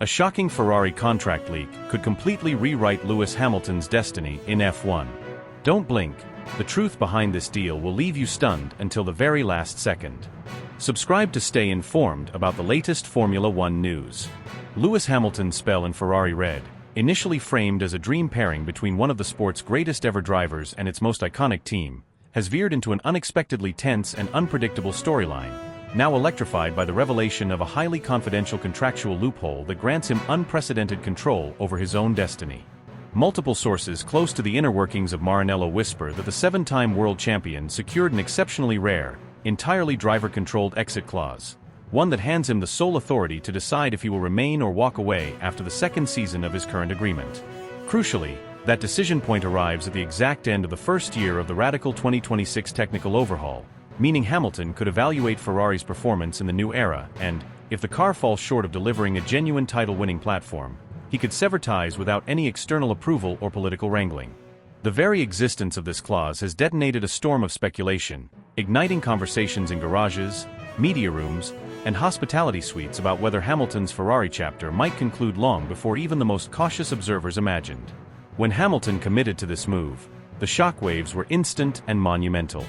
A shocking Ferrari contract leak could completely rewrite Lewis Hamilton's destiny in F1. Don't blink. The truth behind this deal will leave you stunned until the very last second. Subscribe to stay informed about the latest Formula One news. Lewis Hamilton's spell in Ferrari Red, initially framed as a dream pairing between one of the sport's greatest ever drivers and its most iconic team, has veered into an unexpectedly tense and unpredictable storyline, now electrified by the revelation of a highly confidential contractual loophole that grants him unprecedented control over his own destiny. Multiple sources close to the inner workings of Maranello whisper that the seven-time world champion secured an exceptionally rare, entirely driver-controlled exit clause, one that hands him the sole authority to decide if he will remain or walk away after the second season of his current agreement. Crucially, that decision point arrives at the exact end of the first year of the radical 2026 technical overhaul, meaning Hamilton could evaluate Ferrari's performance in the new era and, if the car falls short of delivering a genuine title-winning platform, he could sever ties without any external approval or political wrangling. The very existence of this clause has detonated a storm of speculation, igniting conversations in garages, media rooms, and hospitality suites about whether Hamilton's Ferrari chapter might conclude long before even the most cautious observers imagined. When Hamilton committed to this move, the shockwaves were instant and monumental.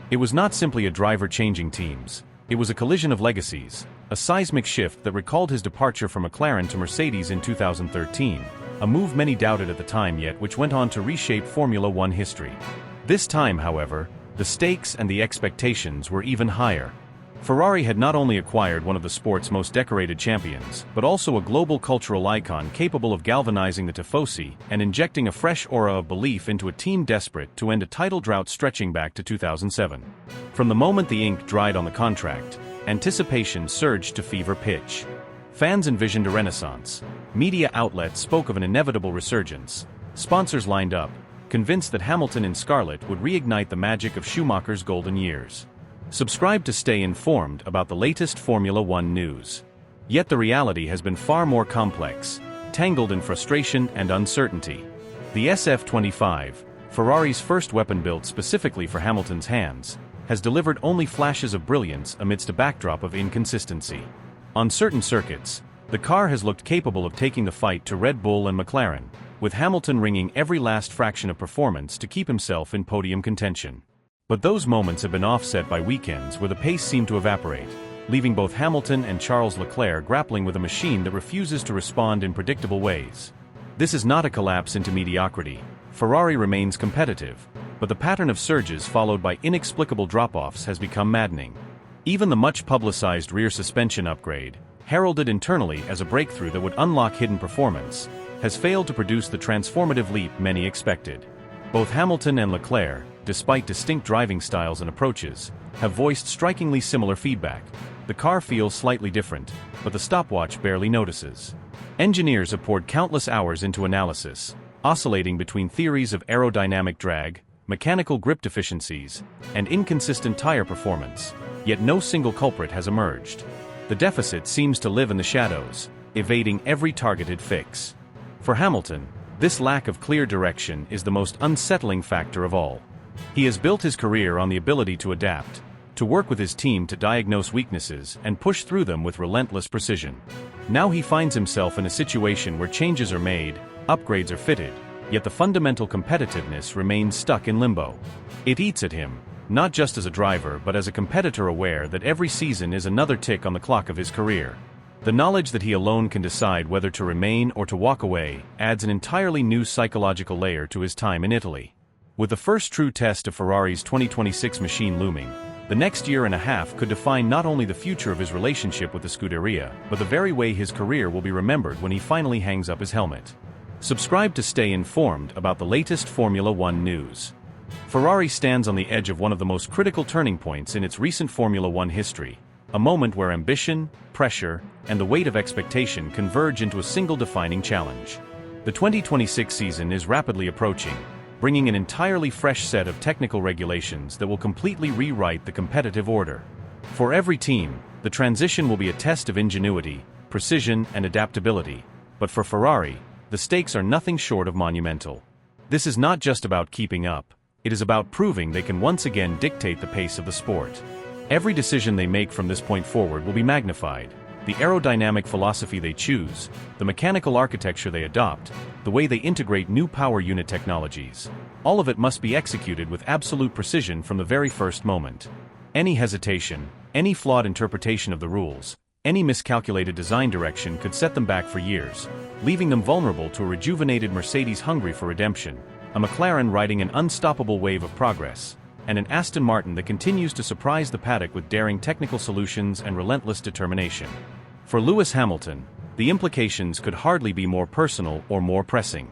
It was not simply a driver changing teams. It was a collision of legacies, a seismic shift that recalled his departure from McLaren to Mercedes in 2013, a move many doubted at the time yet which went on to reshape Formula One history. This time, however, the stakes and the expectations were even higher. Ferrari had not only acquired one of the sport's most decorated champions, but also a global cultural icon capable of galvanizing the tifosi and injecting a fresh aura of belief into a team desperate to end a title drought stretching back to 2007. From the moment the ink dried on the contract, anticipation surged to fever pitch. Fans envisioned a renaissance. Media outlets spoke of an inevitable resurgence. Sponsors lined up, convinced that Hamilton in scarlet would reignite the magic of Schumacher's golden years. Subscribe to stay informed about the latest Formula One news. Yet the reality has been far more complex, tangled in frustration and uncertainty. The SF-25, Ferrari's first weapon built specifically for Hamilton's hands, has delivered only flashes of brilliance amidst a backdrop of inconsistency. On certain circuits, the car has looked capable of taking the fight to Red Bull and McLaren, with Hamilton wringing every last fraction of performance to keep himself in podium contention. But those moments have been offset by weekends where the pace seemed to evaporate, leaving both Hamilton and Charles Leclerc grappling with a machine that refuses to respond in predictable ways. This is not a collapse into mediocrity. Ferrari remains competitive, but the pattern of surges followed by inexplicable drop-offs has become maddening. Even the much-publicized rear suspension upgrade, heralded internally as a breakthrough that would unlock hidden performance, has failed to produce the transformative leap many expected. Both Hamilton and Leclerc, despite distinct driving styles and approaches, have voiced strikingly similar feedback. The car feels slightly different, but the stopwatch barely notices. Engineers have poured countless hours into analysis, oscillating between theories of aerodynamic drag, mechanical grip deficiencies, and inconsistent tire performance, yet no single culprit has emerged. The deficit seems to live in the shadows, evading every targeted fix. For Hamilton, this lack of clear direction is the most unsettling factor of all. He has built his career on the ability to adapt, to work with his team to diagnose weaknesses and push through them with relentless precision. Now he finds himself in a situation where changes are made, upgrades are fitted, yet the fundamental competitiveness remains stuck in limbo. It eats at him, not just as a driver but as a competitor aware that every season is another tick on the clock of his career. The knowledge that he alone can decide whether to remain or to walk away adds an entirely new psychological layer to his time in Italy. With the first true test of Ferrari's 2026 machine looming, the next year and a half could define not only the future of his relationship with the Scuderia, but the very way his career will be remembered when he finally hangs up his helmet. Subscribe to stay informed about the latest Formula One news. Ferrari stands on the edge of one of the most critical turning points in its recent Formula One history, a moment where ambition, pressure, and the weight of expectation converge into a single defining challenge. The 2026 season is rapidly approaching, bringing an entirely fresh set of technical regulations that will completely rewrite the competitive order. For every team, the transition will be a test of ingenuity, precision, and adaptability, but for Ferrari, the stakes are nothing short of monumental. This is not just about keeping up, it is about proving they can once again dictate the pace of the sport. Every decision they make from this point forward will be magnified, the aerodynamic philosophy they choose, the mechanical architecture they adopt, the way they integrate new power unit technologies. All of it must be executed with absolute precision from the very first moment. Any hesitation, any flawed interpretation of the rules, any miscalculated design direction could set them back for years, leaving them vulnerable to a rejuvenated Mercedes hungry for redemption, a McLaren riding an unstoppable wave of progress, and an Aston Martin that continues to surprise the paddock with daring technical solutions and relentless determination. For Lewis Hamilton, the implications could hardly be more personal or more pressing.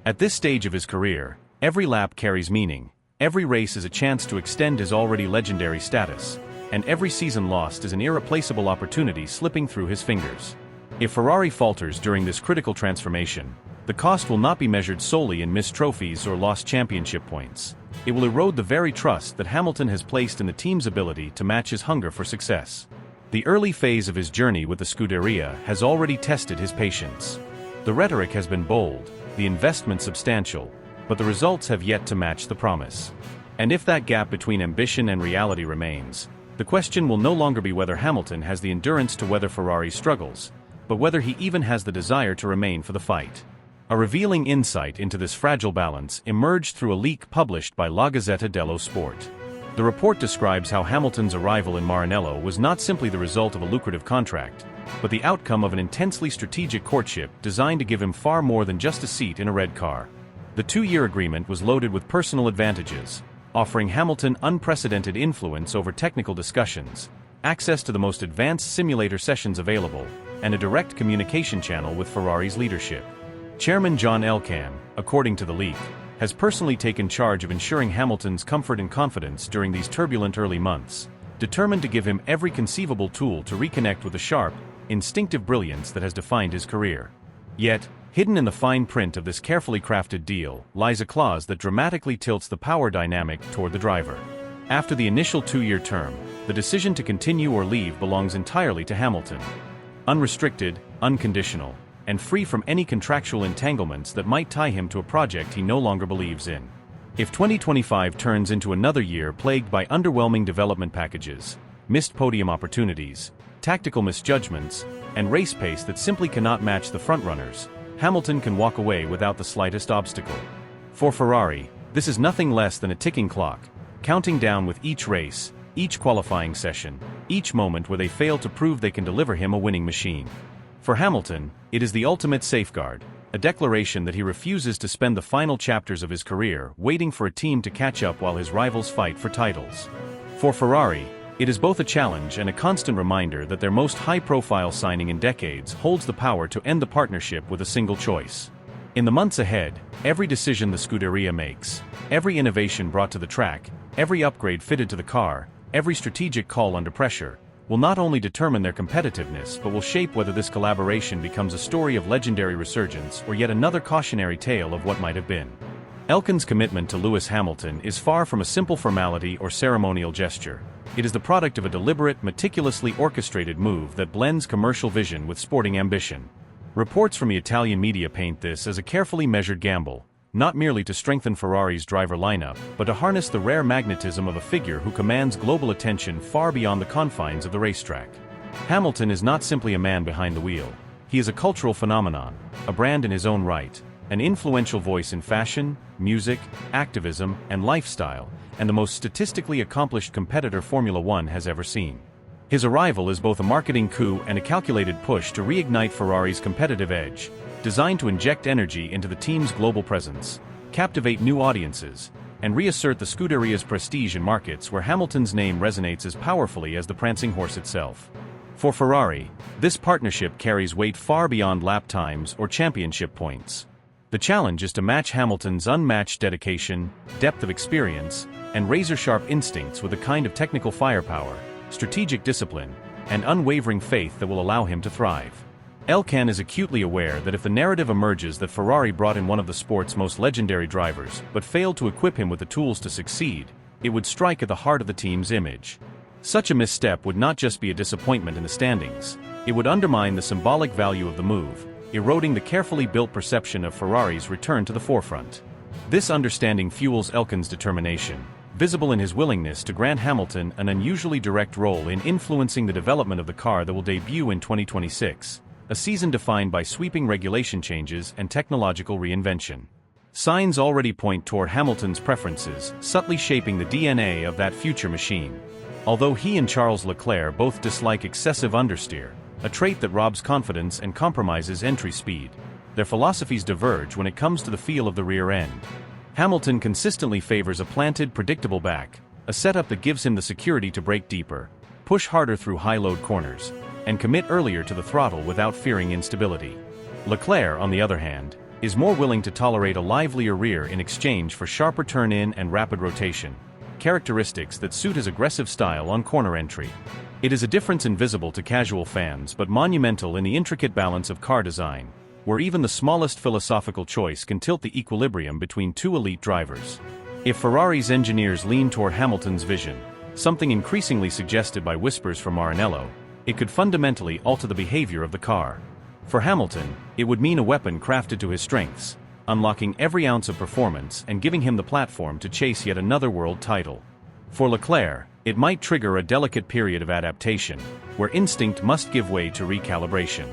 At this stage of his career, every lap carries meaning, every race is a chance to extend his already legendary status, and every season lost is an irreplaceable opportunity slipping through his fingers. If Ferrari falters during this critical transformation, the cost will not be measured solely in missed trophies or lost championship points. It will erode the very trust that Hamilton has placed in the team's ability to match his hunger for success. The early phase of his journey with the Scuderia has already tested his patience. The rhetoric has been bold, the investment substantial, but the results have yet to match the promise. And if that gap between ambition and reality remains, the question will no longer be whether Hamilton has the endurance to weather Ferrari's struggles, but whether he even has the desire to remain for the fight. A revealing insight into this fragile balance emerged through a leak published by La Gazzetta dello Sport. The report describes how Hamilton's arrival in Maranello was not simply the result of a lucrative contract, but the outcome of an intensely strategic courtship designed to give him far more than just a seat in a red car. The 2-year agreement was loaded with personal advantages, offering Hamilton unprecedented influence over technical discussions, access to the most advanced simulator sessions available, and a direct communication channel with Ferrari's leadership. Chairman John Elkann, according to the leak, has personally taken charge of ensuring Hamilton's comfort and confidence during these turbulent early months, determined to give him every conceivable tool to reconnect with the sharp, instinctive brilliance that has defined his career. Yet, hidden in the fine print of this carefully crafted deal lies a clause that dramatically tilts the power dynamic toward the driver. After the initial 2-year term, the decision to continue or leave belongs entirely to Hamilton. Unrestricted, unconditional, and free from any contractual entanglements that might tie him to a project he no longer believes in. If 2025 turns into another year plagued by underwhelming development packages, missed podium opportunities, tactical misjudgments, and race pace that simply cannot match the frontrunners, Hamilton can walk away without the slightest obstacle. For Ferrari, this is nothing less than a ticking clock, counting down with each race, each qualifying session, each moment where they fail to prove they can deliver him a winning machine. For Hamilton, it is the ultimate safeguard, a declaration that he refuses to spend the final chapters of his career waiting for a team to catch up while his rivals fight for titles. For Ferrari, it is both a challenge and a constant reminder that their most high-profile signing in decades holds the power to end the partnership with a single choice. In the months ahead, every decision the Scuderia makes, every innovation brought to the track, every upgrade fitted to the car, every strategic call under pressure, will not only determine their competitiveness but will shape whether this collaboration becomes a story of legendary resurgence or yet another cautionary tale of what might have been. Elkann's commitment to Lewis Hamilton is far from a simple formality or ceremonial gesture. It is the product of a deliberate, meticulously orchestrated move that blends commercial vision with sporting ambition. Reports from the Italian media paint this as a carefully measured gamble, not merely to strengthen Ferrari's driver lineup, but to harness the rare magnetism of a figure who commands global attention far beyond the confines of the racetrack. Hamilton is not simply a man behind the wheel. He is a cultural phenomenon, a brand in his own right, an influential voice in fashion, music, activism, and lifestyle, and the most statistically accomplished competitor Formula One has ever seen. His arrival is both a marketing coup and a calculated push to reignite Ferrari's competitive edge, designed to inject energy into the team's global presence, captivate new audiences, and reassert the Scuderia's prestige in markets where Hamilton's name resonates as powerfully as the prancing horse itself. For Ferrari, this partnership carries weight far beyond lap times or championship points. The challenge is to match Hamilton's unmatched dedication, depth of experience, and razor-sharp instincts with a kind of technical firepower, strategic discipline, and unwavering faith that will allow him to thrive. Elkann is acutely aware that if the narrative emerges that Ferrari brought in one of the sport's most legendary drivers but failed to equip him with the tools to succeed, it would strike at the heart of the team's image. Such a misstep would not just be a disappointment in the standings, it would undermine the symbolic value of the move, eroding the carefully built perception of Ferrari's return to the forefront. This understanding fuels Elkann's determination. visible in his willingness to grant Hamilton an unusually direct role in influencing the development of the car that will debut in 2026, a season defined by sweeping regulation changes and technological reinvention. Signs already point toward Hamilton's preferences, subtly shaping the DNA of that future machine. Although he and Charles Leclerc both dislike excessive understeer, a trait that robs confidence and compromises entry speed, their philosophies diverge when it comes to the feel of the rear end. Hamilton consistently favors a planted, predictable back, a setup that gives him the security to brake deeper, push harder through high-load corners, and commit earlier to the throttle without fearing instability. Leclerc, on the other hand, is more willing to tolerate a livelier rear in exchange for sharper turn-in and rapid rotation, characteristics that suit his aggressive style on corner entry. It is a difference invisible to casual fans but monumental in the intricate balance of car design, where even the smallest philosophical choice can tilt the equilibrium between two elite drivers. If Ferrari's engineers lean toward Hamilton's vision, something increasingly suggested by whispers from Maranello, it could fundamentally alter the behavior of the car. For Hamilton, it would mean a weapon crafted to his strengths, unlocking every ounce of performance and giving him the platform to chase yet another world title. For Leclerc, it might trigger a delicate period of adaptation, where instinct must give way to recalibration.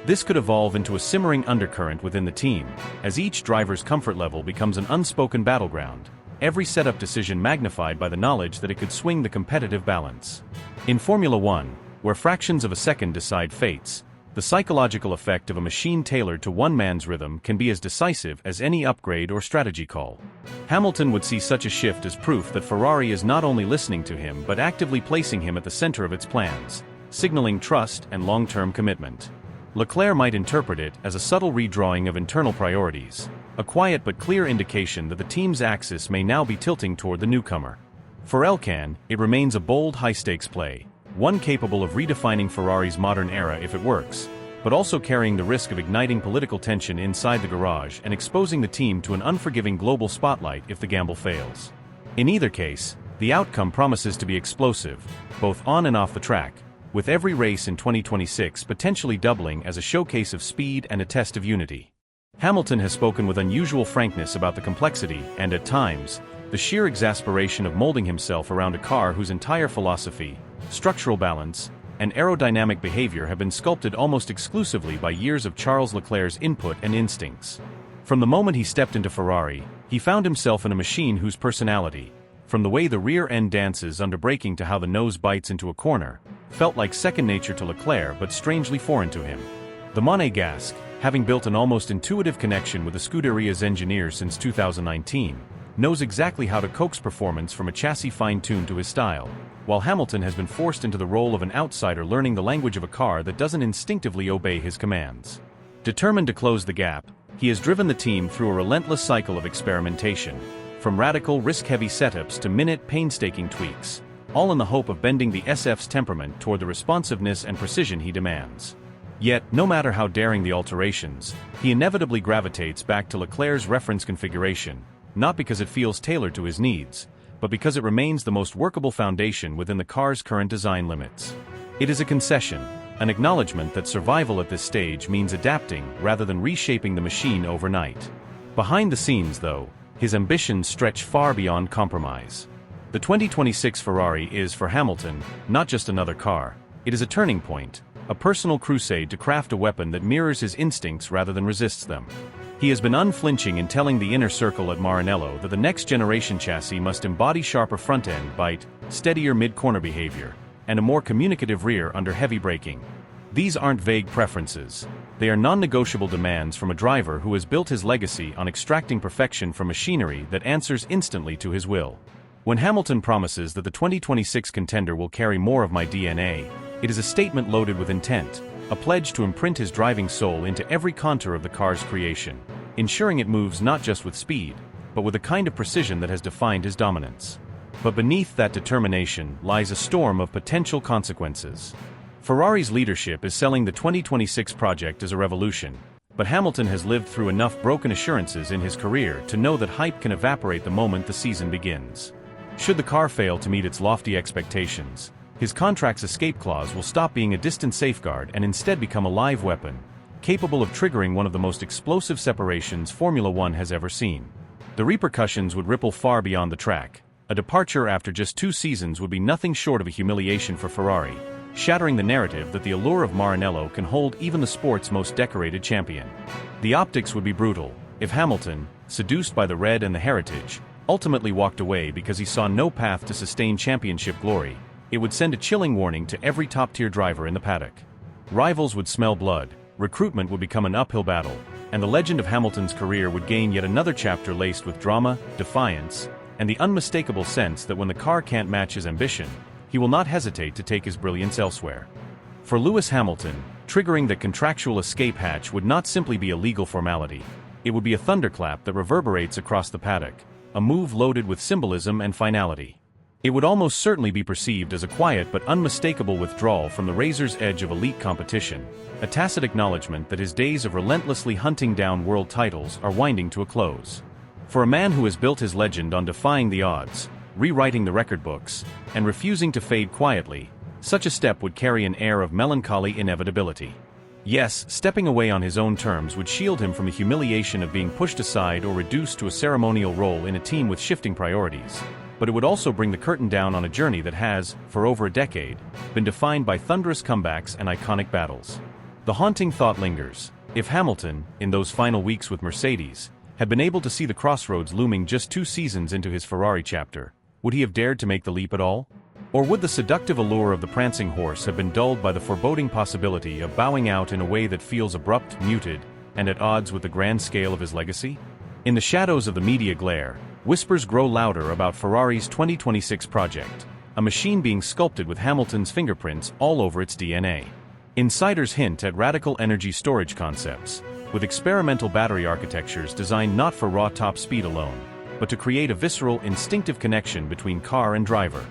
This could evolve into a simmering undercurrent within the team, as each driver's comfort level becomes an unspoken battleground, every setup decision magnified by the knowledge that it could swing the competitive balance. In Formula One, where fractions of a second decide fates, the psychological effect of a machine tailored to one man's rhythm can be as decisive as any upgrade or strategy call. Hamilton would see such a shift as proof that Ferrari is not only listening to him but actively placing him at the center of its plans, signaling trust and long-term commitment. Leclerc might interpret it as a subtle redrawing of internal priorities, a quiet but clear indication that the team's axis may now be tilting toward the newcomer. For Elkann, it remains a bold, high-stakes play, one capable of redefining Ferrari's modern era if it works, but also carrying the risk of igniting political tension inside the garage and exposing the team to an unforgiving global spotlight if the gamble fails. In either case, the outcome promises to be explosive, both on and off the track, with every race in 2026 potentially doubling as a showcase of speed and a test of unity. Hamilton has spoken with unusual frankness about the complexity and, at times, the sheer exasperation of molding himself around a car whose entire philosophy, structural balance, and aerodynamic behavior have been sculpted almost exclusively by years of Charles Leclerc's input and instincts. From the moment he stepped into Ferrari, he found himself in a machine whose personality, from the way the rear end dances under braking to how the nose bites into a corner, felt like second nature to Leclerc but strangely foreign to him. The Monégasque, having built an almost intuitive connection with the Scuderia's engineers since 2019, knows exactly how to coax performance from a chassis fine-tuned to his style, while Hamilton has been forced into the role of an outsider learning the language of a car that doesn't instinctively obey his commands. Determined to close the gap, he has driven the team through a relentless cycle of experimentation, from radical, risk-heavy setups to minute, painstaking tweaks, all in the hope of bending the SF's temperament toward the responsiveness and precision he demands. Yet, no matter how daring the alterations, he inevitably gravitates back to Leclerc's reference configuration, not because it feels tailored to his needs, but because it remains the most workable foundation within the car's current design limits. It is a concession, an acknowledgement that survival at this stage means adapting rather than reshaping the machine overnight. Behind the scenes, though, his ambitions stretch far beyond compromise. The 2026 Ferrari is, for Hamilton, not just another car, it is a turning point, a personal crusade to craft a weapon that mirrors his instincts rather than resists them. He has been unflinching in telling the inner circle at Maranello that the next generation chassis must embody sharper front-end bite, steadier mid-corner behavior, and a more communicative rear under heavy braking. These aren't vague preferences. They are non-negotiable demands from a driver who has built his legacy on extracting perfection from machinery that answers instantly to his will. When Hamilton promises that the 2026 contender will carry more of my DNA, it is a statement loaded with intent, a pledge to imprint his driving soul into every contour of the car's creation, ensuring it moves not just with speed, but with a kind of precision that has defined his dominance. But beneath that determination lies a storm of potential consequences. Ferrari's leadership is selling the 2026 project as a revolution, but Hamilton has lived through enough broken assurances in his career to know that hype can evaporate the moment the season begins. Should the car fail to meet its lofty expectations, his contract's escape clause will stop being a distant safeguard and instead become a live weapon, capable of triggering one of the most explosive separations Formula One has ever seen. The repercussions would ripple far beyond the track, A departure after just 2 seasons would be nothing short of a humiliation for Ferrari, shattering the narrative that the allure of Maranello can hold even the sport's most decorated champion. The optics would be brutal. If Hamilton, seduced by the red and the heritage, ultimately walked away because he saw no path to sustain championship glory, it would send a chilling warning to every top-tier driver in the paddock. Rivals would smell blood, recruitment would become an uphill battle, and the legend of Hamilton's career would gain yet another chapter laced with drama, defiance, and the unmistakable sense that when the car can't match his ambition, he will not hesitate to take his brilliance elsewhere. For Lewis Hamilton, triggering the contractual escape hatch would not simply be a legal formality. It would be a thunderclap that reverberates across the paddock, a move loaded with symbolism and finality. It would almost certainly be perceived as a quiet but unmistakable withdrawal from the razor's edge of elite competition, a tacit acknowledgement that his days of relentlessly hunting down world titles are winding to a close. For a man who has built his legend on defying the odds, rewriting the record books, and refusing to fade quietly, such a step would carry an air of melancholy inevitability. Yes, stepping away on his own terms would shield him from the humiliation of being pushed aside or reduced to a ceremonial role in a team with shifting priorities, but it would also bring the curtain down on a journey that has, for over a decade, been defined by thunderous comebacks and iconic battles. The haunting thought lingers: if Hamilton, in those final weeks with Mercedes, had been able to see the crossroads looming just 2 seasons into his Ferrari chapter, would he have dared to make the leap at all? Or would the seductive allure of the prancing horse have been dulled by the foreboding possibility of bowing out in a way that feels abrupt, muted, and at odds with the grand scale of his legacy? In the shadows of the media glare, whispers grow louder about Ferrari's 2026 project, a machine being sculpted with Hamilton's fingerprints all over its DNA. Insiders hint at radical energy storage concepts, with experimental battery architectures designed not for raw top speed alone, but to create a visceral, instinctive connection between car and driver.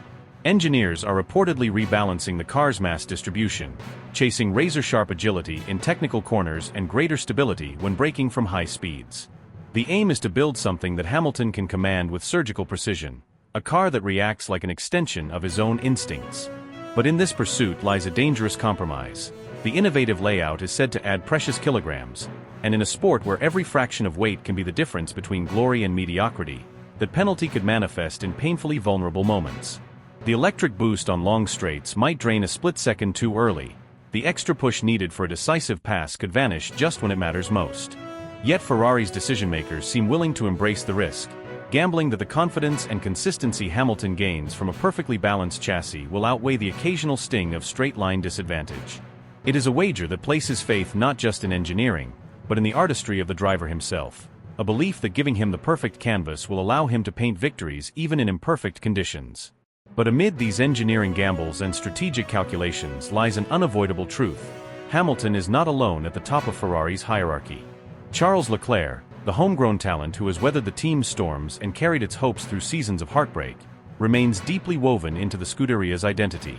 Engineers are reportedly rebalancing the car's mass distribution, chasing razor-sharp agility in technical corners and greater stability when braking from high speeds. The aim is to build something that Hamilton can command with surgical precision, a car that reacts like an extension of his own instincts. But in this pursuit lies a dangerous compromise. The innovative layout is said to add precious kilograms, and in a sport where every fraction of weight can be the difference between glory and mediocrity, that penalty could manifest in painfully vulnerable moments. The electric boost on long straights might drain a split second too early. The extra push needed for a decisive pass could vanish just when it matters most. Yet Ferrari's decision-makers seem willing to embrace the risk, gambling that the confidence and consistency Hamilton gains from a perfectly balanced chassis will outweigh the occasional sting of straight-line disadvantage. It is a wager that places faith not just in engineering, but in the artistry of the driver himself, a belief that giving him the perfect canvas will allow him to paint victories even in imperfect conditions. But amid these engineering gambles and strategic calculations lies an unavoidable truth: Hamilton is not alone at the top of Ferrari's hierarchy. Charles Leclerc, the homegrown talent who has weathered the team's storms and carried its hopes through seasons of heartbreak, remains deeply woven into the Scuderia's identity.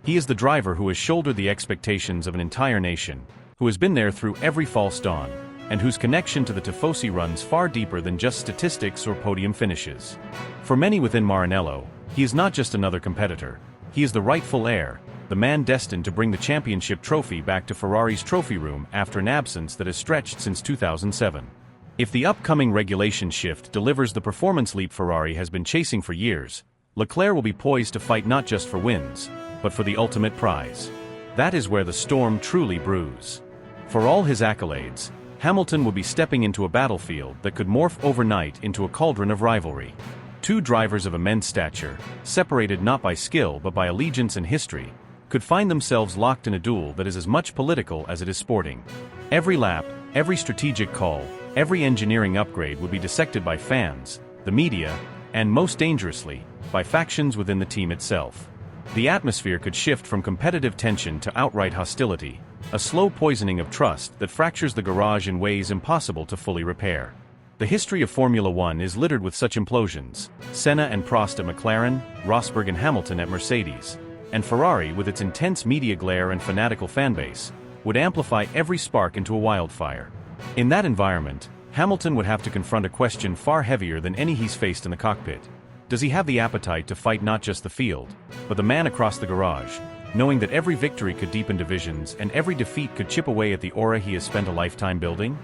He is the driver who has shouldered the expectations of an entire nation, who has been there through every false dawn, and whose connection to the Tifosi runs far deeper than just statistics or podium finishes. For many within Maranello, he is not just another competitor. He is the rightful heir, the man destined to bring the championship trophy back to Ferrari's trophy room after an absence that has stretched since 2007. If the upcoming regulation shift delivers the performance leap Ferrari has been chasing for years, Leclerc will be poised to fight not just for wins, but for the ultimate prize. That is where the storm truly brews. For all his accolades, Hamilton will be stepping into a battlefield that could morph overnight into a cauldron of rivalry. Two drivers of immense stature, separated not by skill but by allegiance and history, could find themselves locked in a duel that is as much political as it is sporting. Every lap, every strategic call, every engineering upgrade would be dissected by fans, the media, and most dangerously, by factions within the team itself. The atmosphere could shift from competitive tension to outright hostility, a slow poisoning of trust that fractures the garage in ways impossible to fully repair. The history of Formula One is littered with such implosions: Senna and Prost at McLaren, Rosberg and Hamilton at Mercedes, and Ferrari, with its intense media glare and fanatical fanbase, would amplify every spark into a wildfire. In that environment, Hamilton would have to confront a question far heavier than any he's faced in the cockpit. Does he have the appetite to fight not just the field, but the man across the garage, knowing that every victory could deepen divisions and every defeat could chip away at the aura he has spent a lifetime building?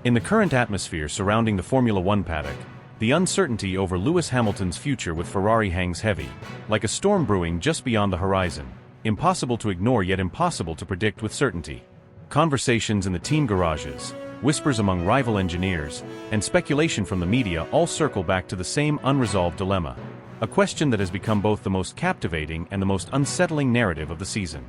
In the current atmosphere surrounding the Formula One paddock, The uncertainty over Lewis Hamilton's future with Ferrari hangs heavy, like a storm brewing just beyond the horizon, impossible to ignore yet impossible to predict with certainty. Conversations in the team garages, whispers among rival engineers, and speculation from the media all circle back to the same unresolved dilemma, a question that has become both the most captivating and the most unsettling narrative of the season.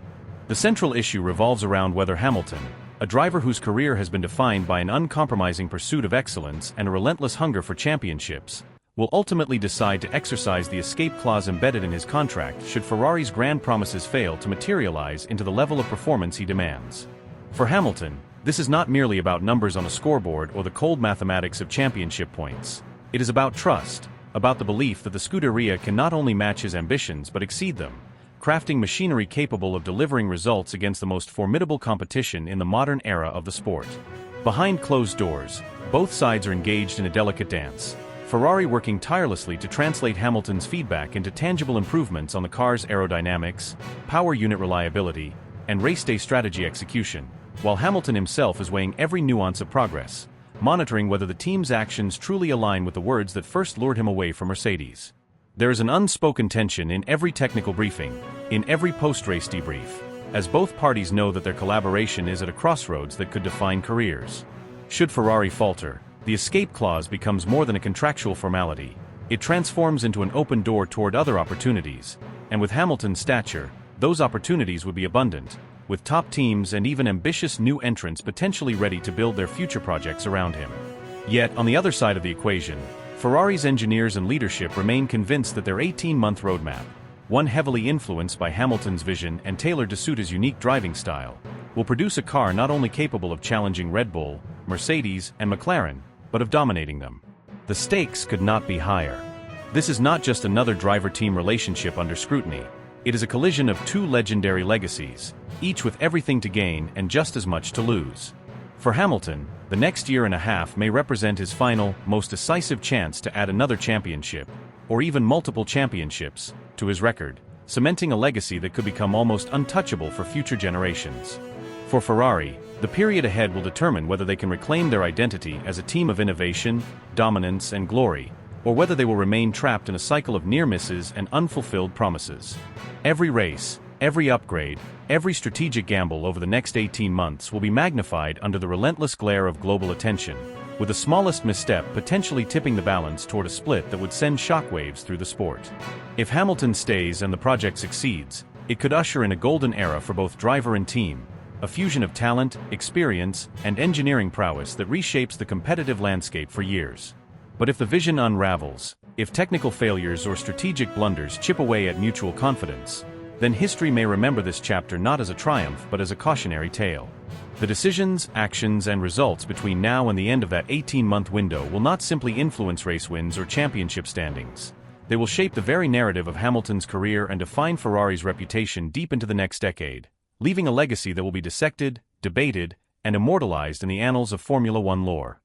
The central issue revolves around whether Hamilton, a driver whose career has been defined by an uncompromising pursuit of excellence and a relentless hunger for championships, will ultimately decide to exercise the escape clause embedded in his contract should Ferrari's grand promises fail to materialize into the level of performance he demands. For Hamilton, this is not merely about numbers on a scoreboard or the cold mathematics of championship points. It is about trust, about the belief that the Scuderia can not only match his ambitions but exceed them, crafting machinery capable of delivering results against the most formidable competition in the modern era of the sport. Behind closed doors, both sides are engaged in a delicate dance, Ferrari working tirelessly to translate Hamilton's feedback into tangible improvements on the car's aerodynamics, power unit reliability, and race day strategy execution, while Hamilton himself is weighing every nuance of progress, monitoring whether the team's actions truly align with the words that first lured him away from Mercedes. There is an unspoken tension in every technical briefing, in every post-race debrief, as both parties know that their collaboration is at a crossroads that could define careers. Should Ferrari falter, the escape clause becomes more than a contractual formality. It transforms into an open door toward other opportunities, and with Hamilton's stature, those opportunities would be abundant, with top teams and even ambitious new entrants potentially ready to build their future projects around him. Yet, on the other side of the equation, Ferrari's engineers and leadership remain convinced that their 18-month roadmap, one heavily influenced by Hamilton's vision and tailored to suit his unique driving style, will produce a car not only capable of challenging Red Bull, Mercedes, and McLaren, but of dominating them. The stakes could not be higher. This is not just another driver-team relationship under scrutiny. It is a collision of two legendary legacies, each with everything to gain and just as much to lose. For Hamilton, the next year and a half may represent his final, most decisive chance to add another championship, or even multiple championships, to his record, cementing a legacy that could become almost untouchable for future generations. For Ferrari, the period ahead will determine whether they can reclaim their identity as a team of innovation, dominance, and glory, or whether they will remain trapped in a cycle of near misses and unfulfilled promises. Every race, every upgrade, every strategic gamble over the next 18 months will be magnified under the relentless glare of global attention, with the smallest misstep potentially tipping the balance toward a split that would send shockwaves through the sport. If Hamilton stays and the project succeeds, it could usher in a golden era for both driver and team, a fusion of talent, experience, and engineering prowess that reshapes the competitive landscape for years. But if the vision unravels, if technical failures or strategic blunders chip away at mutual confidence, then history may remember this chapter not as a triumph but as a cautionary tale. The decisions, actions, and results between now and the end of that 18-month window will not simply influence race wins or championship standings. They will shape the very narrative of Hamilton's career and define Ferrari's reputation deep into the next decade, leaving a legacy that will be dissected, debated, and immortalized in the annals of Formula One lore.